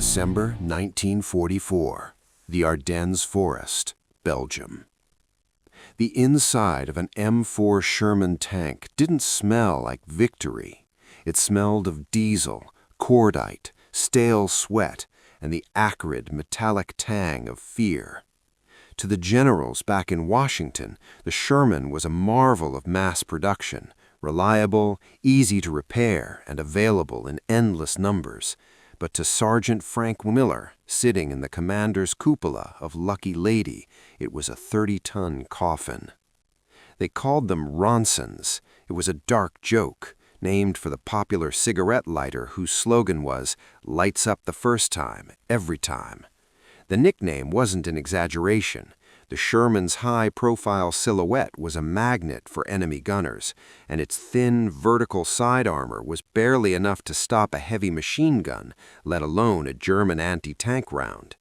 December 1944, the Ardennes forest, Belgium. The inside of an M4 Sherman tank didn't smell like victory. It smelled of diesel, cordite, stale sweat, and the acrid, metallic tang of fear. To the generals back in Washington, the Sherman was a marvel of mass production, reliable, easy to repair, and available in endless numbers. But to Sergeant Frank Miller, sitting in the commander's cupola of Lucky Lady, it was a 30-ton coffin. They called them Ronsons. It was a dark joke, named for the popular cigarette lighter whose slogan was, "Lights up the first time, every time." The nickname wasn't an exaggeration. The Sherman's high-profile silhouette was a magnet for enemy gunners, and its thin, vertical side armor was barely enough to stop a heavy machine gun, let alone a German anti-tank round.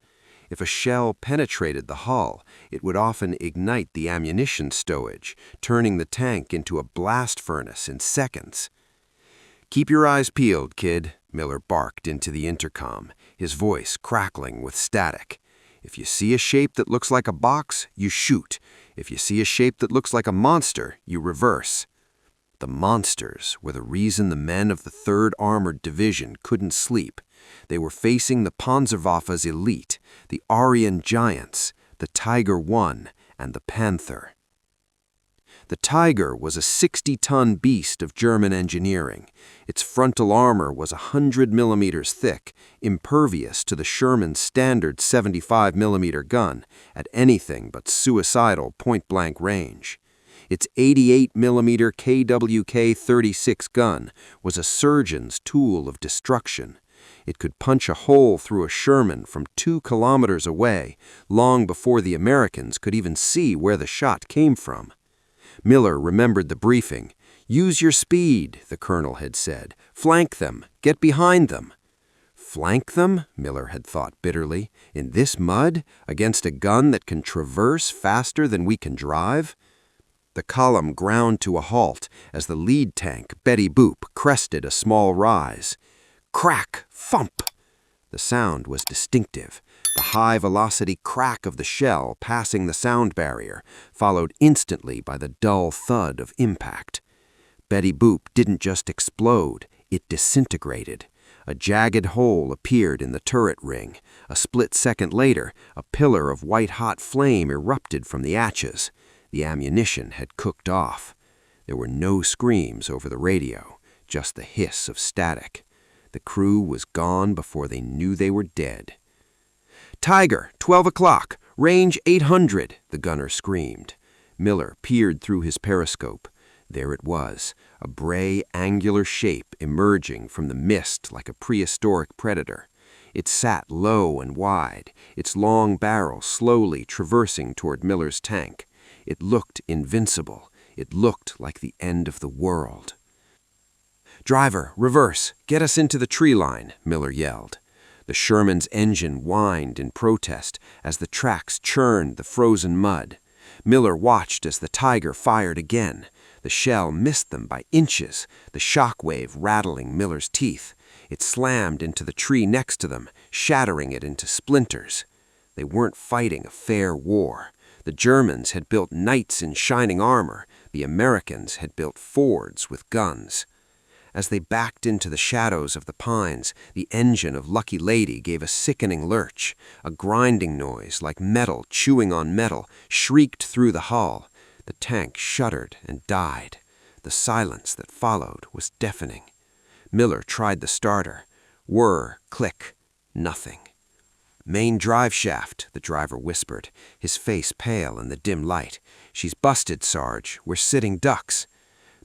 If a shell penetrated the hull, it would often ignite the ammunition stowage, turning the tank into a blast furnace in seconds. "Keep your eyes peeled, kid," Miller barked into the intercom, his voice crackling with static. "If you see a shape that looks like a box, you shoot. If you see a shape that looks like a monster, you reverse." The monsters were the reason the men of the 3rd Armored Division couldn't sleep. They were facing the Panzerwaffe's elite, the Aryan Giants, the Tiger I, and the Panther. The Tiger was a 60-ton beast of German engineering. Its frontal armor was 100 millimeters thick, impervious to the Sherman's standard 75 millimeter gun at anything but suicidal point-blank range. Its 88 millimeter KWK-36 gun was a surgeon's tool of destruction. It could punch a hole through a Sherman from 2 kilometers away, long before the Americans could even see where the shot came from. Miller remembered the briefing. "Use your speed," the colonel had said. "Flank them. Get behind them." Flank them, Miller had thought bitterly, in this mud, against a gun that can traverse faster than we can drive? The column ground to a halt as the lead tank, Betty Boop, crested a small rise. Crack! Thump! The sound was distinctive. The high-velocity crack of the shell passing the sound barrier, followed instantly by the dull thud of impact. Betty Boop didn't just explode, it disintegrated. A jagged hole appeared in the turret ring. A split second later, a pillar of white-hot flame erupted from the hatches. The ammunition had cooked off. There were no screams over the radio, just the hiss of static. The crew was gone before they knew they were dead. "Tiger, 12 o'clock, range 800, the gunner screamed. Miller peered through his periscope. There it was, a gray, angular shape emerging from the mist like a prehistoric predator. It sat low and wide, its long barrel slowly traversing toward Miller's tank. It looked invincible. It looked like the end of the world. "Driver, reverse, get us into the tree line," Miller yelled. The Sherman's engine whined in protest as the tracks churned the frozen mud. Miller watched as the Tiger fired again. The shell missed them by inches, the shock wave rattling Miller's teeth. It slammed into the tree next to them, shattering it into splinters. They weren't fighting a fair war. The Germans had built knights in shining armor. The Americans had built Fords with guns. As they backed into the shadows of the pines, the engine of Lucky Lady gave a sickening lurch. A grinding noise, like metal chewing on metal, shrieked through the hull. The tank shuddered and died. The silence that followed was deafening. Miller tried the starter. Whir, click, nothing. "Main drive shaft," the driver whispered, his face pale in the dim light. "She's busted, Sarge. We're sitting ducks."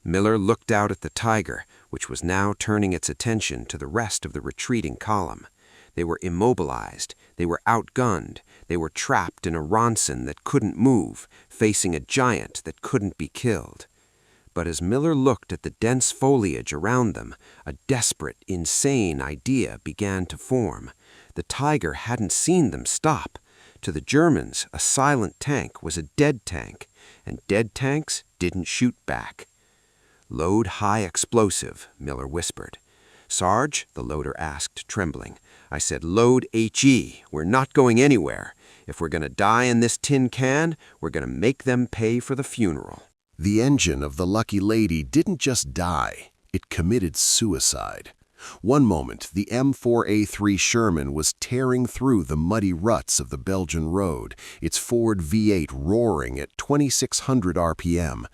Miller looked out at the Tiger, which was now turning its attention to the rest of the retreating column. They were immobilized, they were outgunned, they were trapped in a Ronson that couldn't move, facing a giant that couldn't be killed. But as Miller looked at the dense foliage around them, a desperate, insane idea began to form. The Tiger hadn't seen them stop. To the Germans, a silent tank was a dead tank, and dead tanks didn't shoot back. "Load high explosive," Miller whispered. "Sarge," the loader asked, trembling. I said, "Load HE. We're not going anywhere. If we're going to die in this tin can, we're going to make them pay for the funeral." The engine of the Lucky Lady didn't just die, it committed suicide. One moment, the M4A3 Sherman was tearing through the muddy ruts of the Belgian road, its Ford V8 roaring at 2,600 RPM.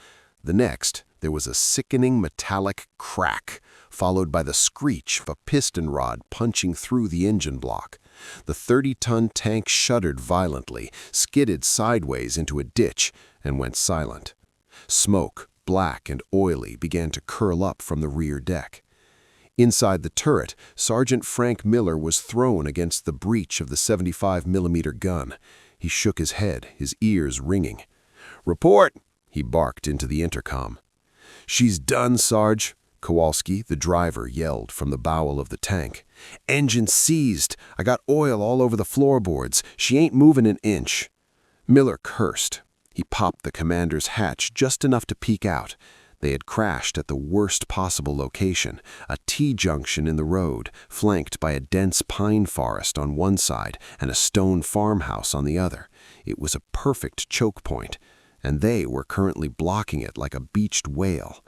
The next, there was a sickening metallic crack, followed by the screech of a piston rod punching through the engine block. The 30-ton tank shuddered violently, skidded sideways into a ditch, and went silent. Smoke, black and oily, began to curl up from the rear deck. Inside the turret, Sergeant Frank Miller was thrown against the breech of the 75mm gun. He shook his head, his ears ringing. "Report!" he barked into the intercom. "She's done, Sarge," Kowalski, the driver, yelled from the bowel of the tank. "Engine seized. I got oil all over the floorboards. She ain't moving an inch." Miller cursed. He popped the commander's hatch just enough to peek out. They had crashed at the worst possible location, a T-junction in the road, flanked by a dense pine forest on one side and a stone farmhouse on the other. It was a perfect choke point, and they were currently blocking it like a beached whale.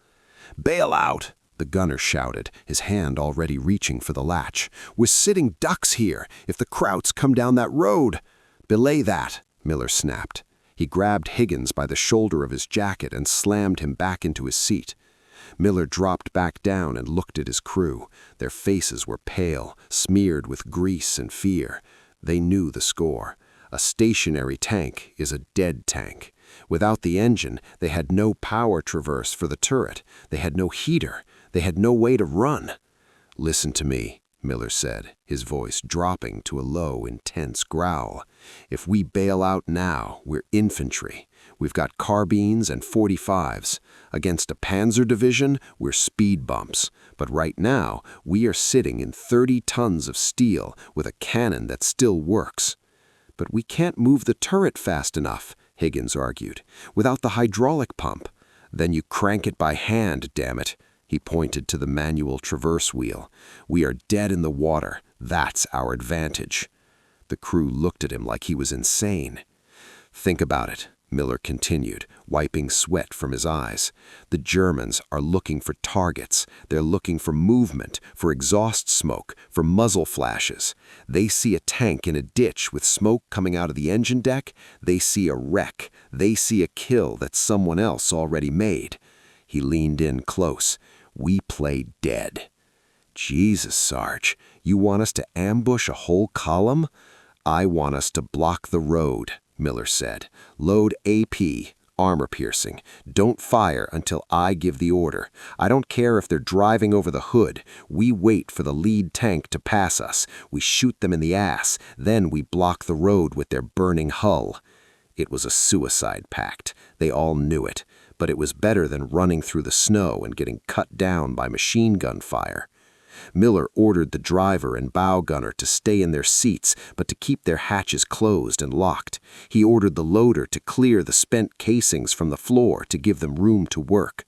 "Bail out!" the gunner shouted, his hand already reaching for the latch. "We're sitting ducks here, if the Krauts come down that road." "Belay that," Miller snapped. He grabbed Higgins by the shoulder of his jacket and slammed him back into his seat. Miller dropped back down and looked at his crew. Their faces were pale, smeared with grease and fear. They knew the score. A stationary tank is a dead tank. Without the engine, they had no power traverse for the turret. They had no heater. They had no way to run. "Listen to me," Miller said, his voice dropping to a low, intense growl. "If we bail out now, we're infantry. We've got carbines and 45s. Against a Panzer division, we're speed bumps. But right now, we are sitting in 30 tons of steel with a cannon that still works." "But we can't move the turret fast enough," Higgins argued, "without the hydraulic pump." "Then you crank it by hand, damn it." He pointed to the manual traverse wheel. "We are dead in the water. That's our advantage." The crew looked at him like he was insane. "Think about it," Miller continued, wiping sweat from his eyes. "The Germans are looking for targets. They're looking for movement, for exhaust smoke, for muzzle flashes. They see a tank in a ditch with smoke coming out of the engine deck. They see a wreck. They see a kill that someone else already made." He leaned in close. "We play dead." "Jesus, Sarge, you want us to ambush a whole column?" "I want us to block the road," Miller said. "Load AP, armor piercing. Don't fire until I give the order. I don't care if they're driving over the hood. We wait for the lead tank to pass us. We shoot them in the ass. Then we block the road with their burning hull." It was a suicide pact. They all knew it. But it was better than running through the snow and getting cut down by machine gun fire. Miller ordered the driver and bow gunner to stay in their seats, but to keep their hatches closed and locked. He ordered the loader to clear the spent casings from the floor to give them room to work.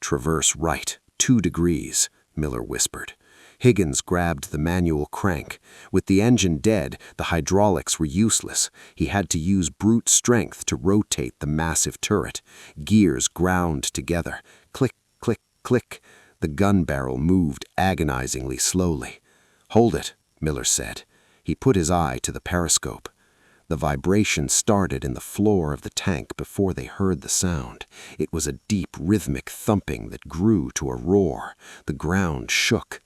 "Traverse right, 2 degrees, Miller whispered. Higgins grabbed the manual crank. With the engine dead, the hydraulics were useless. He had to use brute strength to rotate the massive turret. Gears ground together. Click, click, click. The gun barrel moved agonizingly slowly. "Hold it," Miller said. He put his eye to the periscope. The vibration started in the floor of the tank before they heard the sound. It was a deep, rhythmic thumping that grew to a roar. The ground shook.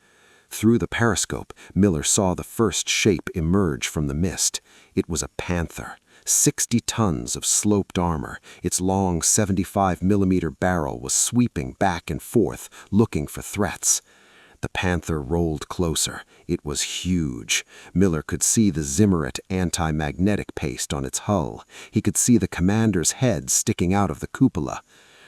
Through the periscope, Miller saw the first shape emerge from the mist. It was a Panther, 60 tons of sloped armor. Its long 75mm barrel was sweeping back and forth, looking for threats. The Panther rolled closer. It was huge. Miller could see the Zimmerit anti-magnetic paste on its hull. He could see the commander's head sticking out of the cupola.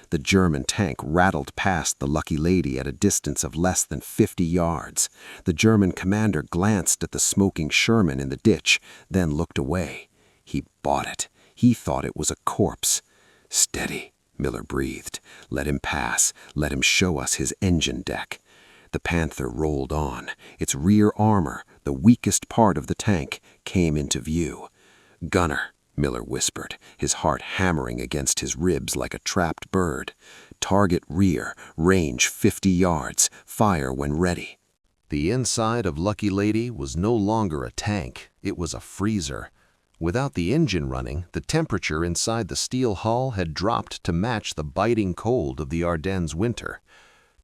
The German tank rattled past the Lucky Lady at a distance of less than 50 yards. The German commander glanced at the smoking Sherman in the ditch, then looked away. He bought it. He thought it was a corpse. "Steady," Miller breathed. "Let him pass. Let him show us his engine deck." The Panther rolled on. Its rear armor, the weakest part of the tank, came into view. "Gunner," Miller whispered, his heart hammering against his ribs like a trapped bird. "Target rear, range 50 yards, fire when ready." The inside of Lucky Lady was no longer a tank, it was a freezer. Without the engine running, the temperature inside the steel hull had dropped to match the biting cold of the Ardennes winter.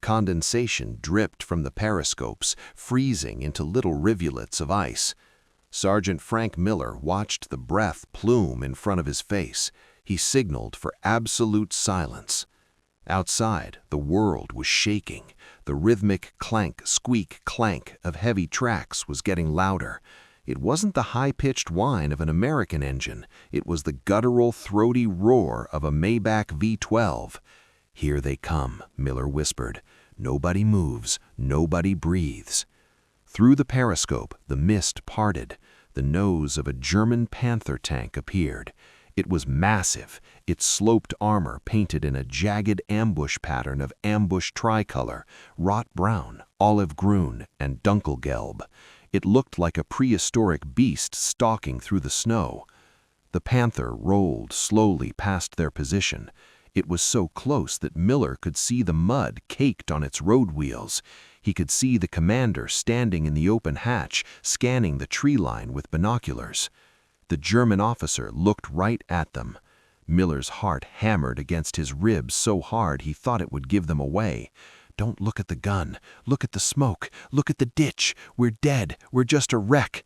Condensation dripped from the periscopes, freezing into little rivulets of ice. Sergeant Frank Miller watched the breath plume in front of his face. He signaled for absolute silence. Outside, the world was shaking. The rhythmic clank, squeak, clank of heavy tracks was getting louder. It wasn't the high-pitched whine of an American engine. It was the guttural, throaty roar of a Maybach V12. "Here they come," Miller whispered. "Nobody moves, nobody breathes." Through the periscope, the mist parted. The nose of a German Panzer tank appeared. It was massive, its sloped armor painted in a jagged ambush pattern of ambush tricolor, wrought brown, olive grün, and dunkelgelb. It looked like a prehistoric beast stalking through the snow. The Panther rolled slowly past their position. It was so close that Miller could see the mud caked on its road wheels. He could see the commander standing in the open hatch, scanning the tree line with binoculars. The German officer looked right at them. Miller's heart hammered against his ribs so hard he thought it would give them away. "Don't look at the gun. Look at the smoke. Look at the ditch. We're dead. We're just a wreck."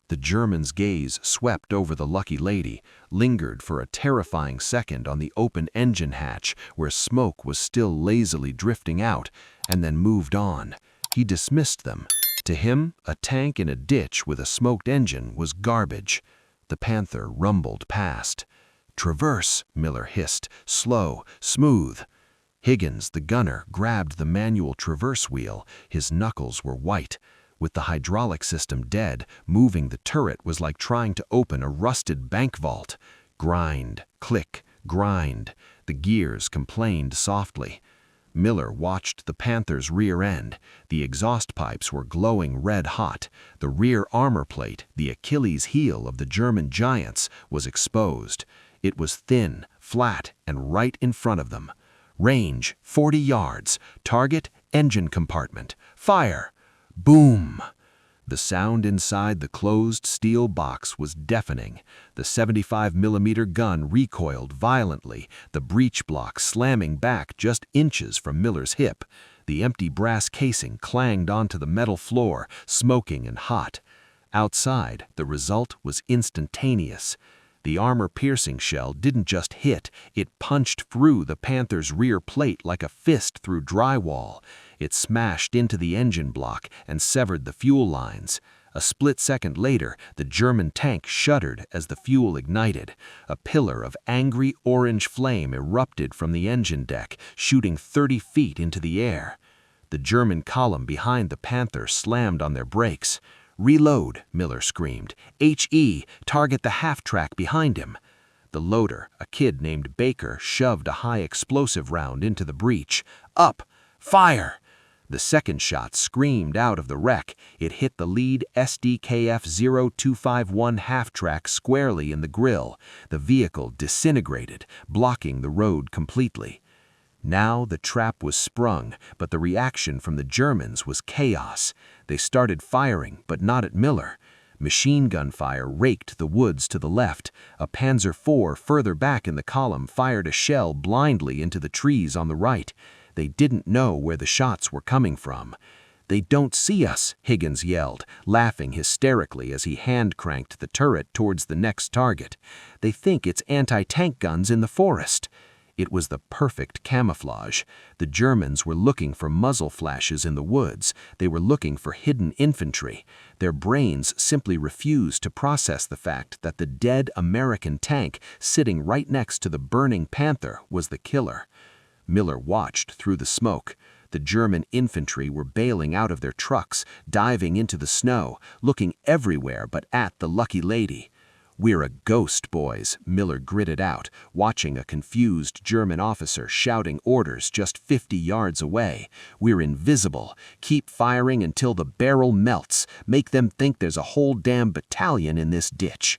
The German's gaze swept over the Lucky Lady, lingered for a terrifying second on the open engine hatch where smoke was still lazily drifting out, and then moved on. He dismissed them. To him, a tank in a ditch with a smoked engine was garbage. The Panther rumbled past. "Traverse," Miller hissed, "slow, smooth." Higgins, the gunner, grabbed the manual traverse wheel. His knuckles were white. With the hydraulic system dead, moving the turret was like trying to open a rusted bank vault. Grind, click, grind. The gears complained softly. Miller watched the Panther's rear end. The exhaust pipes were glowing red hot. The rear armor plate, the Achilles heel of the German giants, was exposed. It was thin, flat, and right in front of them. Range, 40 yards. Target, engine compartment. Fire! Boom! The sound inside the closed steel box was deafening. The 75mm gun recoiled violently, the breech block slamming back just inches from Miller's hip. The empty brass casing clanged onto the metal floor, smoking and hot. Outside, the result was instantaneous. The armor-piercing shell didn't just hit, it punched through the Panther's rear plate like a fist through drywall. It smashed into the engine block and severed the fuel lines. A split second later, the German tank shuddered as the fuel ignited. A pillar of angry orange flame erupted from the engine deck, shooting 30 feet into the air. The German column behind the Panther slammed on their brakes. "Reload," Miller screamed. "HE, target the half-track behind him." The loader, a kid named Baker, shoved a high-explosive round into the breech. "Up! Fire!" The second shot screamed out of the wreck. It hit the lead SDKF 0251 half-track squarely in the grill. The vehicle disintegrated, blocking the road completely. Now the trap was sprung, but the reaction from the Germans was chaos. They started firing, but not at Miller. Machine gun fire raked the woods to the left. A Panzer IV further back in the column fired a shell blindly into the trees on the right. They didn't know where the shots were coming from. "They don't see us," Higgins yelled, laughing hysterically as he hand-cranked the turret towards the next target. "They think it's anti-tank guns in the forest." It was the perfect camouflage. The Germans were looking for muzzle flashes in the woods. They were looking for hidden infantry. Their brains simply refused to process the fact that the dead American tank sitting right next to the burning Panther was the killer. Miller watched through the smoke. The German infantry were bailing out of their trucks, diving into the snow, looking everywhere but at the Lucky Lady. "We're a ghost, boys," Miller gritted out, watching a confused German officer shouting orders just 50 yards away. "We're invisible. Keep firing until the barrel melts. Make them think there's a whole damn battalion in this ditch."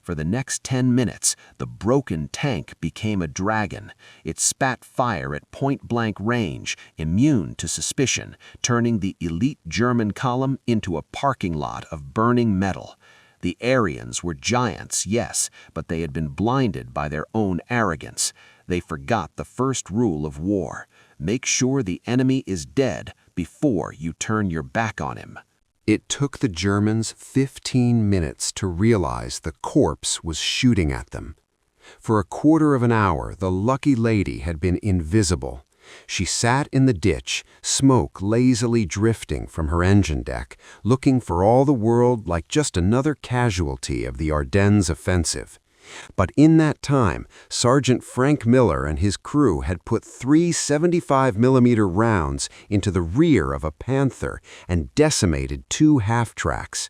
For the next 10 minutes, the broken tank became a dragon. It spat fire at point-blank range, immune to suspicion, turning the elite German column into a parking lot of burning metal. The Aryans were giants, yes, but they had been blinded by their own arrogance. They forgot the first rule of war: make sure the enemy is dead before you turn your back on him. It took the Germans 15 minutes to realize the corpse was shooting at them. For a quarter of an hour, the lucky lady had been invisible. She sat in the ditch, smoke lazily drifting from her engine deck, looking for all the world like just another casualty of the Ardennes offensive. But in that time, Sergeant Frank Miller and his crew had put 3 75mm rounds into the rear of a Panther and decimated 2 half-tracks.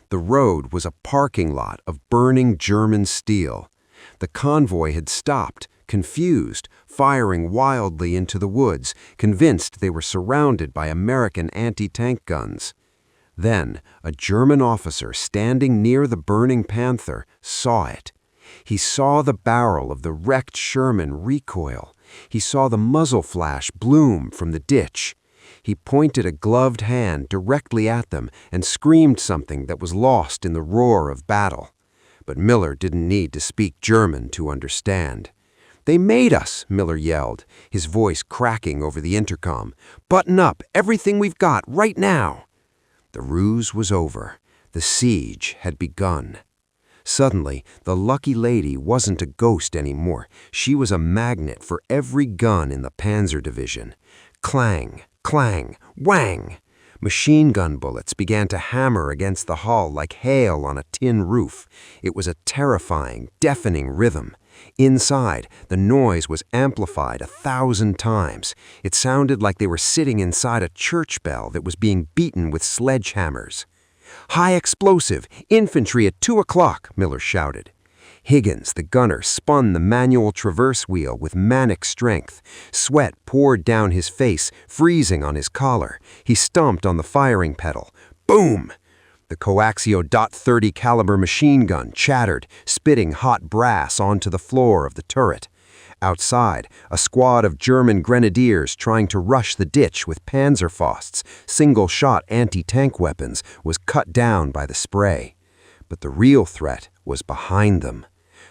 The road was a parking lot of burning German steel. The convoy had stopped, confused, firing wildly into the woods, convinced they were surrounded by American anti-tank guns. Then, a German officer standing near the burning Panther saw it. He saw the barrel of the wrecked Sherman recoil. He saw the muzzle flash bloom from the ditch. He pointed a gloved hand directly at them and screamed something that was lost in the roar of battle. But Miller didn't need to speak German to understand. "They made us," Miller yelled, his voice cracking over the intercom. "Button up, everything we've got, right now." The ruse was over. The siege had begun. Suddenly, the lucky lady wasn't a ghost anymore. She was a magnet for every gun in the Panzer division. Clang, clang, whang! Machine gun bullets began to hammer against the hull like hail on a tin roof. It was a terrifying, deafening rhythm. Inside, the noise was amplified 1,000 times. It sounded like they were sitting inside a church bell that was being beaten with sledgehammers. "High explosive, infantry at 2 o'clock, Miller shouted. Higgins, the gunner, spun the manual traverse wheel with manic strength. Sweat poured down his face, freezing on his collar. He stomped on the firing pedal. Boom! The coaxio .30 caliber machine gun chattered, spitting hot brass onto the floor of the turret. Outside, a squad of German grenadiers trying to rush the ditch with Panzerfausts, single-shot anti-tank weapons, was cut down by the spray. But the real threat was behind them.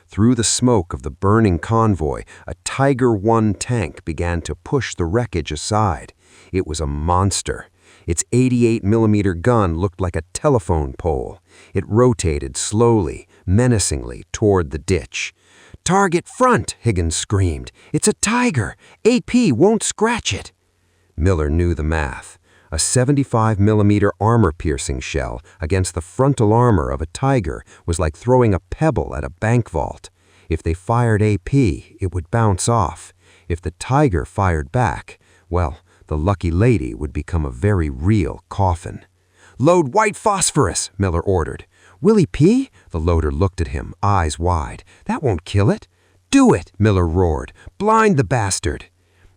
Through the smoke of the burning convoy, a Tiger I tank began to push the wreckage aside. It was a monster. Its 88mm gun looked like a telephone pole. It rotated slowly, menacingly toward the ditch. "Target front!" Higgins screamed. "It's a Tiger! AP won't scratch it!" Miller knew the math. A 75mm armor-piercing shell against the frontal armor of a Tiger was like throwing a pebble at a bank vault. If they fired AP, it would bounce off. If the Tiger fired back, well, the lucky lady would become a very real coffin. "Load white phosphorus," Miller ordered. "Willie P?" The loader looked at him, eyes wide. "That won't kill it." "Do it," Miller roared. "Blind the bastard."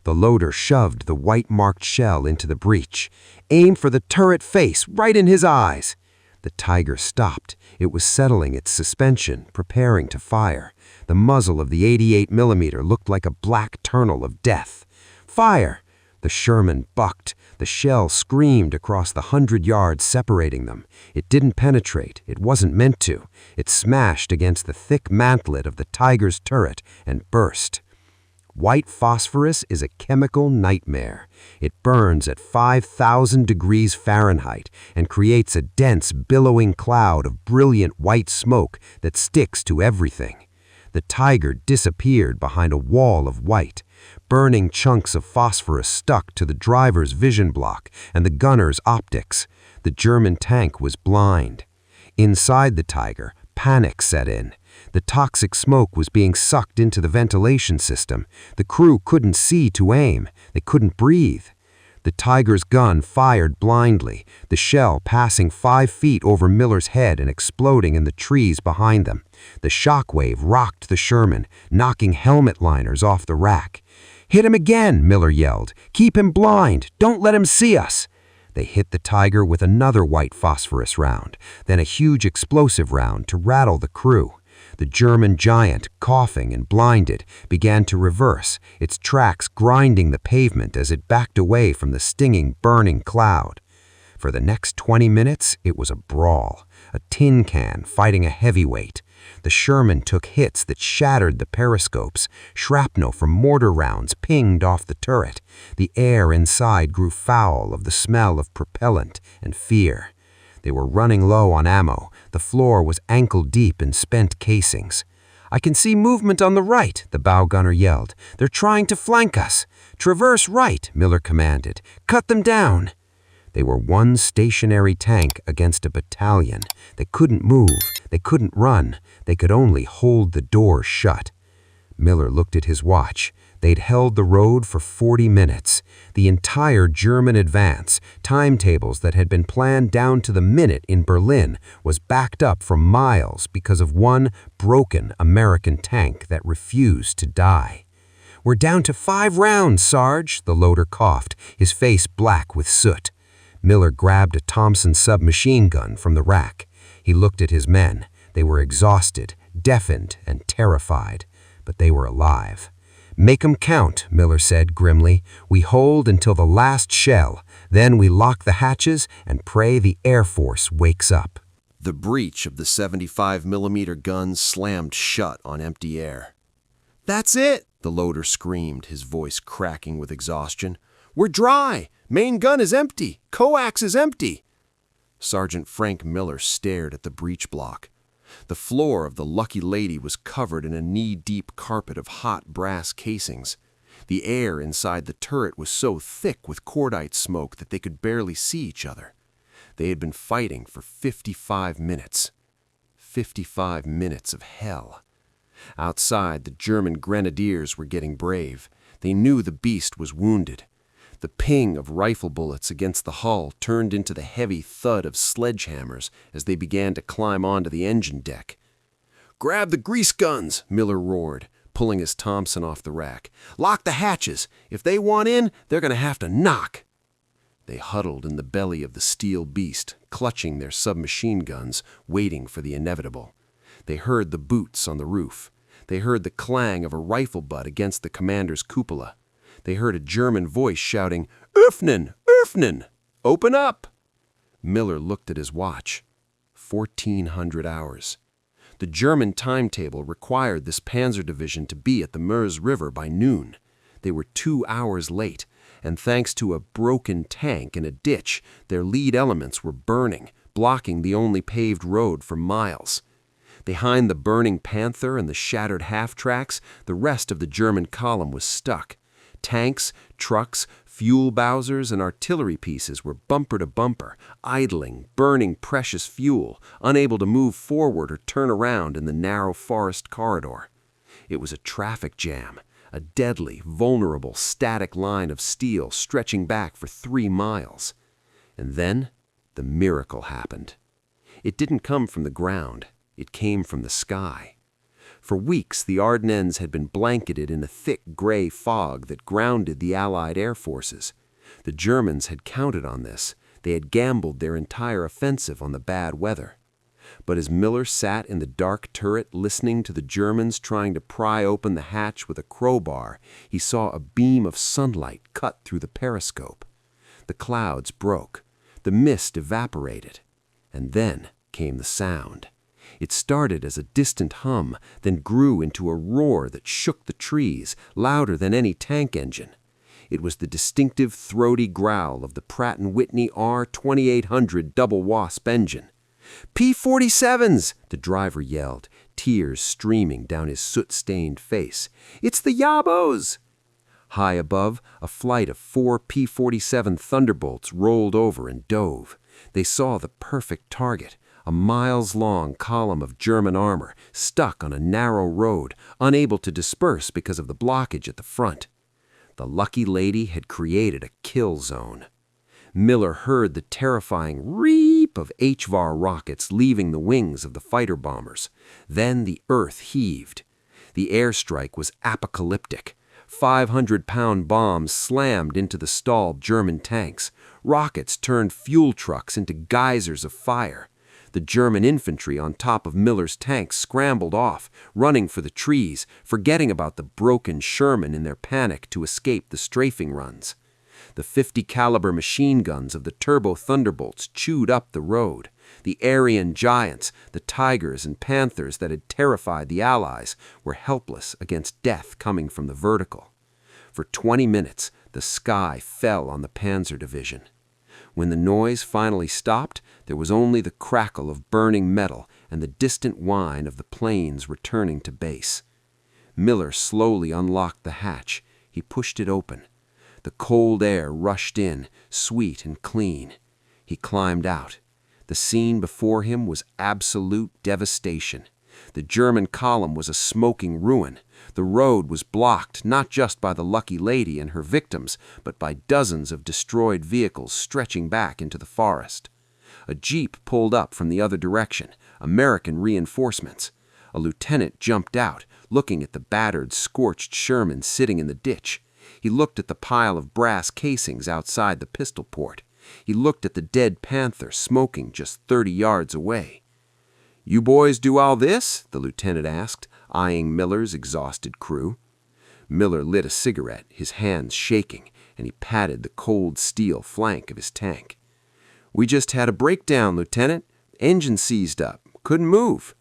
The loader shoved the white-marked shell into the breech. "Aim for the turret face, right in his eyes." The Tiger stopped. It was settling its suspension, preparing to fire. The muzzle of the 88mm looked like a black tunnel of death. "Fire!" The Sherman bucked. The shell screamed across the 100 yards separating them. It didn't penetrate. It wasn't meant to. It smashed against the thick mantlet of the Tiger's turret and burst. White phosphorus is a chemical nightmare. It burns at 5,000 degrees Fahrenheit and creates a dense, billowing cloud of brilliant white smoke that sticks to everything. The Tiger disappeared behind a wall of white. Burning chunks of phosphorus stuck to the driver's vision block and the gunner's optics. The German tank was blind. Inside the Tiger, panic set in. The toxic smoke was being sucked into the ventilation system. The crew couldn't see to aim. They couldn't breathe. The Tiger's gun fired blindly, the shell passing 5 feet over Miller's head and exploding in the trees behind them. The shockwave rocked the Sherman, knocking helmet liners off the rack. "Hit him again," Miller yelled. "Keep him blind. Don't let him see us." They hit the Tiger with another white phosphorus round, then a huge explosive round to rattle the crew. The German giant, coughing and blinded, began to reverse, its tracks grinding the pavement as it backed away from the stinging, burning cloud. For the next 20 minutes, it was a brawl, a tin can fighting a heavyweight. The Sherman took hits that shattered the periscopes. Shrapnel from mortar rounds pinged off the turret. The air inside grew foul of the smell of propellant and fear. They were running low on ammo. The floor was ankle-deep in spent casings. "I can see movement on the right," the bow gunner yelled. "They're trying to flank us." "Traverse right," Miller commanded. "Cut them down." They were one stationary tank against a battalion. They couldn't move. They couldn't run. They could only hold the door shut. Miller looked at his watch. They'd held the road for 40 minutes. The entire German advance, timetables that had been planned down to the minute in Berlin, was backed up for miles because of one broken American tank that refused to die. "We're down to 5 rounds, Sarge," the loader coughed, his face black with soot. Miller grabbed a Thompson submachine gun from the rack. He looked at his men. They were exhausted, deafened, and terrified, but they were alive. "Make 'em count," Miller said grimly. "We hold until the last shell. Then we lock the hatches and pray the Air Force wakes up." The breech of the 75mm gun slammed shut on empty air. "That's it!" the loader screamed, his voice cracking with exhaustion. "We're dry! Main gun is empty! Coax is empty!" Sergeant Frank Miller stared at the breech block. The floor of the Lucky Lady was covered in a knee-deep carpet of hot brass casings. The air inside the turret was so thick with cordite smoke that they could barely see each other. They had been fighting for 55 minutes. 55 minutes of hell. Outside, the German grenadiers were getting brave. They knew the beast was wounded. The ping of rifle bullets against the hull turned into the heavy thud of sledgehammers as they began to climb onto the engine deck. "Grab the grease guns," Miller roared, pulling his Thompson off the rack. "Lock the hatches. If they want in, they're going to have to knock." They huddled in the belly of the steel beast, clutching their submachine guns, waiting for the inevitable. They heard the boots on the roof. They heard the clang of a rifle butt against the commander's cupola. They heard a German voice shouting, "Öffnen! Öffnen! Open up!" Miller looked at his watch. 1,400 hours. The German timetable required this Panzer division to be at the Meuse River by noon. They were 2 hours late, and thanks to a broken tank in a ditch, their lead elements were burning, blocking the only paved road for miles. Behind the burning Panther and the shattered half-tracks, the rest of the German column was stuck. Tanks, trucks, fuel bowsers, and artillery pieces were bumper to bumper, idling, burning precious fuel, unable to move forward or turn around in the narrow forest corridor. It was a traffic jam, a deadly, vulnerable, static line of steel stretching back for 3 miles. And then the miracle happened. It didn't come from the ground. It came from the sky. For weeks, the Ardennes had been blanketed in a thick gray fog that grounded the Allied air forces. The Germans had counted on this. They had gambled their entire offensive on the bad weather. But as Miller sat in the dark turret listening to the Germans trying to pry open the hatch with a crowbar, he saw a beam of sunlight cut through the periscope. The clouds broke. The mist evaporated. And then came the sound. It started as a distant hum, then grew into a roar that shook the trees, louder than any tank engine. It was the distinctive throaty growl of the Pratt & Whitney R2800 double wasp engine. "P-47s!" the driver yelled, tears streaming down his soot-stained face. "It's the Yabos!" High above, a flight of 4 P-47 Thunderbolts rolled over and dove. They saw the perfect target. A miles-long column of German armor, stuck on a narrow road, unable to disperse because of the blockage at the front. The lucky lady had created a kill zone. Miller heard the terrifying reep of HVAR rockets leaving the wings of the fighter bombers. Then the earth heaved. The airstrike was apocalyptic. 500-pound bombs slammed into the stalled German tanks. Rockets turned fuel trucks into geysers of fire. The German infantry on top of Miller's tanks scrambled off, running for the trees, forgetting about the broken Sherman in their panic to escape the strafing runs. The 50-caliber machine guns of the Turbo Thunderbolts chewed up the road. The Aryan giants, the tigers and panthers that had terrified the Allies, were helpless against death coming from the vertical. For 20 minutes, the sky fell on the Panzer Division. When the noise finally stopped, there was only the crackle of burning metal and the distant whine of the planes returning to base. Miller slowly unlocked the hatch. He pushed it open. The cold air rushed in, sweet and clean. He climbed out. The scene before him was absolute devastation. The German column was a smoking ruin. The road was blocked not just by the lucky lady and her victims, but by dozens of destroyed vehicles stretching back into the forest. A jeep pulled up from the other direction, American reinforcements. A lieutenant jumped out, looking at the battered, scorched Sherman sitting in the ditch. He looked at the pile of brass casings outside the pistol port. He looked at the dead Panther smoking just 30 yards away. "You boys do all this?" the lieutenant asked, eyeing Miller's exhausted crew. Miller lit a cigarette, his hands shaking, and he patted the cold steel flank of his tank. "We just had a breakdown, Lieutenant. Engine seized up. Couldn't move."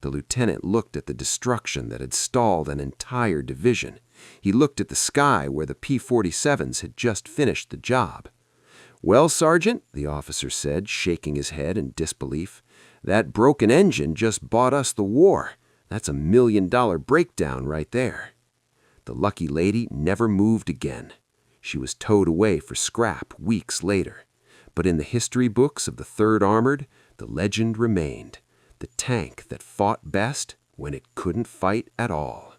The lieutenant looked at the destruction that had stalled an entire division. He looked at the sky where the P-47s had just finished the job. "Well, Sergeant," the officer said, shaking his head in disbelief, "that broken engine just bought us the war. That's $1 million breakdown right there." The lucky lady never moved again. She was towed away for scrap weeks later. But in the history books of the 3rd Armored, the legend remained: the tank that fought best when it couldn't fight at all.